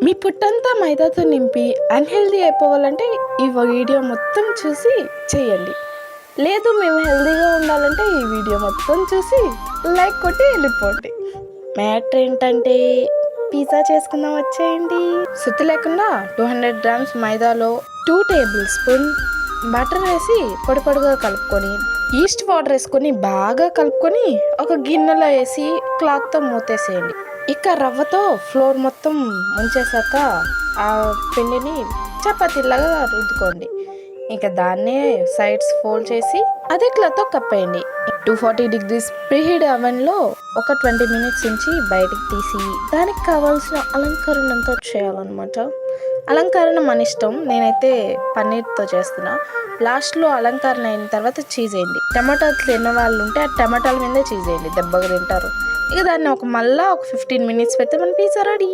మీ పుట్టంతా మైదాతో నింపి అన్హెల్దీ అయిపోవాలంటే ఈ వీడియో మొత్తం చూసి చేయండి. లేదు మేము హెల్దీగా ఉండాలంటే ఈ వీడియో మొత్తం చూసి లైక్ కొట్టి వెళ్ళిపోండి. మ్యాటర్ ఏంటంటే పిజ్జా చేసుకుందాం వచ్చేయండి. సుత్తి లేకుండా 200 గ్రామ్స్ మైదాలో 2 టేబుల్ స్పూన్ బటర్ వేసి పొడి పొడిగా కలుపుకొని ఈస్ట్ వాటర్ వేసుకొని బాగా కలుపుకొని ఒక గిన్నెలో వేసి క్లాత్తో మూతేసేయండి. ఇక రవ్వతో ఫ్లోర్ మొత్తం ముంచేసాక ఆ పిండిని చపాతీలాగా రుద్దుకోండి. ఇక దాన్నే సైడ్స్ ఫోల్డ్ చేసి అదే క్లాత్తో కప్పేయండి. 240 degrees ప్రీహీట్ అవెన్లో ఒక 20 minutes ఉంచి బయటకు తీసి దానికి కావాల్సిన అలంకరణ అంతా చేయాలన్నమాట. అలంకరణ మన ఇష్టం. నేనైతే పన్నీర్తో చేస్తున్నా. లాస్ట్లో అలంకరణ అయిన తర్వాత చీజ్ వేయండి. టమాటాలు తిన్న వాళ్ళు ఉంటే ఆ టమాటాల మీదే చీజ్ వేయండి, దెబ్బగా తింటారు. ఇక దాన్ని మళ్ళీ ఒక 15 minutes పెడితే మన పిజ్జా రెడీ.